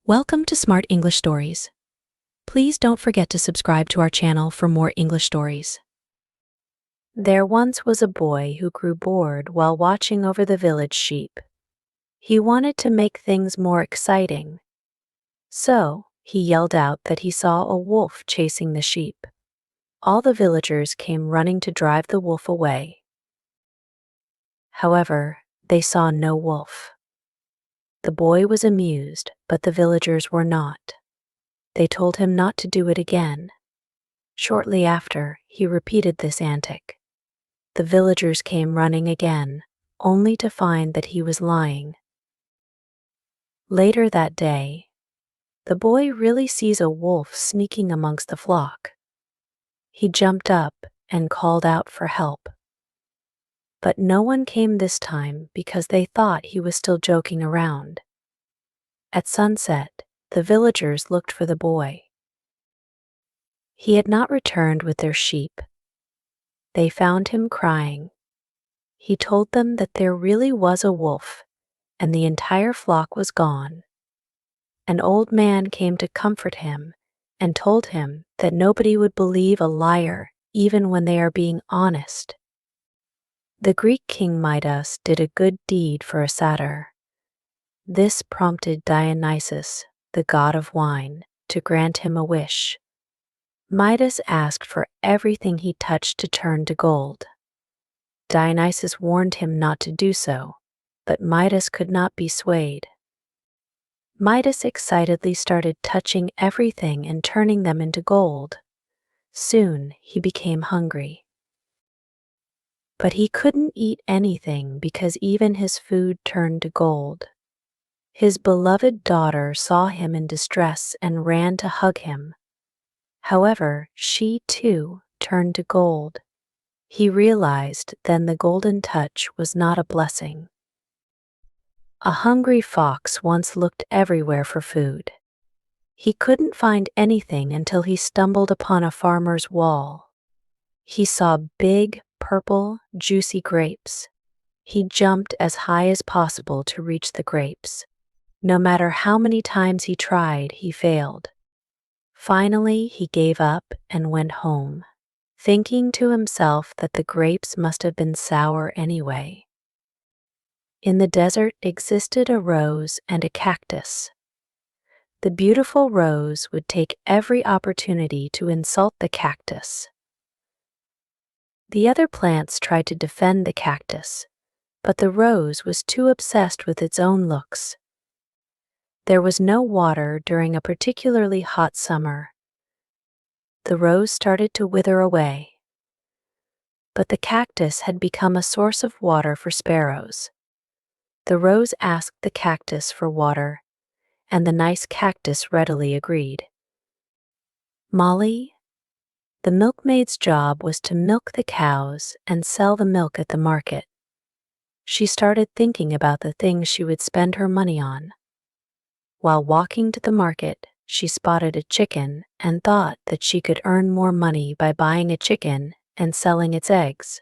Welcome to Smart English Stories. Please don't forget to subscribe to our channel for more English stories. There once was a boy who grew bored while watching over the village sheep. He wanted to make things more exciting. So, he yelled out that he saw a wolf chasing the sheep. All the villagers came running to drive the wolf away. However, they saw no wolf. The boy was amused, but the villagers were not. They told him not to do it again. Shortly after, he repeated this antic. The villagers came running again, only to find that he was lying. Later that day, the boy really sees a wolf sneaking amongst the flock. He jumped up and called out for help. But no one came this time because they thought he was still joking around. At sunset, the villagers looked for the boy. He had not returned with their sheep. They found him crying. He told them that there really was a wolf, and the entire flock was gone. An old man came to comfort him and told him that nobody would believe a liar even when they are being honest. The Greek king Midas did a good deed for a satyr. This prompted Dionysus, the god of wine, to grant him a wish. Midas asked for everything he touched to turn to gold. Dionysus warned him not to do so, but Midas could not be swayed. Midas excitedly started touching everything and turning them into gold. Soon he became hungry. But he couldn't eat anything because even his food turned to gold. His beloved daughter saw him in distress and ran to hug him. However, she too turned to gold. He realized then the golden touch was not a blessing. A hungry fox once looked everywhere for food. He couldn't find anything until he stumbled upon a farmer's wall. He saw big, purple, juicy grapes. He jumped as high as possible to reach the grapes. No matter how many times he tried, he failed. Finally, he gave up and went home, thinking to himself that the grapes must have been sour anyway. In the desert existed a rose and a cactus. The beautiful rose would take every opportunity to insult the cactus. The other plants tried to defend the cactus, but the rose was too obsessed with its own looks. There was no water during a particularly hot summer. The rose started to wither away. But the cactus had become a source of water for sparrows. The rose asked the cactus for water, and the nice cactus readily agreed. Molly, the milkmaid's job was to milk the cows and sell the milk at the market. She started thinking about the things she would spend her money on. While walking to the market, she spotted a chicken and thought that she could earn more money by buying a chicken and selling its eggs.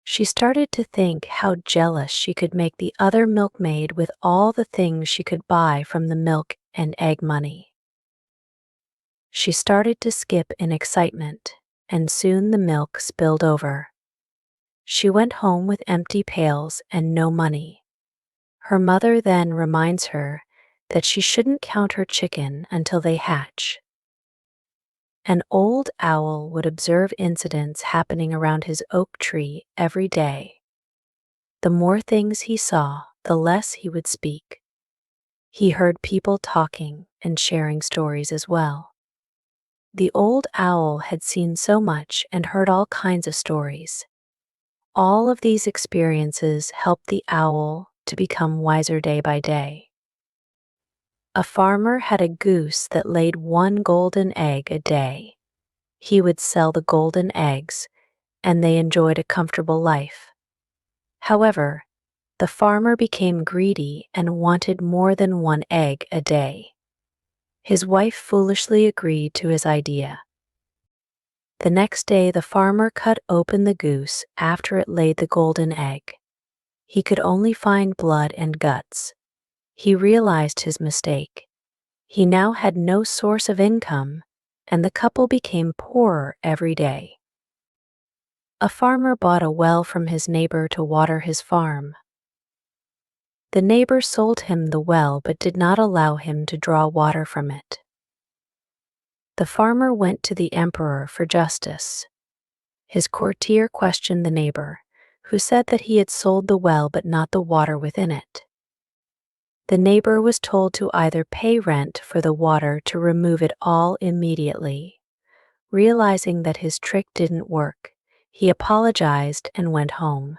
She started to think how jealous she could make the other milkmaid with all the things she could buy from the milk and egg money. She started to skip in excitement, and soon the milk spilled over. She went home with empty pails and no money. Her mother then reminds her that she shouldn't count her chicken until they hatch. An old owl would observe incidents happening around his oak tree every day. The more things he saw, the less he would speak. He heard people talking and sharing stories as well. The old owl had seen so much and heard all kinds of stories. All of these experiences helped the owl to become wiser day by day. A farmer had a goose that laid one golden egg a day. He would sell the golden eggs, and they enjoyed a comfortable life. However, the farmer became greedy and wanted more than one egg a day. His wife foolishly agreed to his idea. The next day, the farmer cut open the goose after it laid the golden egg. He could only find blood and guts. He realized his mistake. He now had no source of income, and the couple became poorer every day. A farmer bought a well from his neighbor to water his farm. The neighbor sold him the well but did not allow him to draw water from it. The farmer went to the emperor for justice. His courtier questioned the neighbor, who said that he had sold the well but not the water within it. The neighbor was told to either pay rent for the water to remove it all immediately. Realizing that his trick didn't work, he apologized and went home.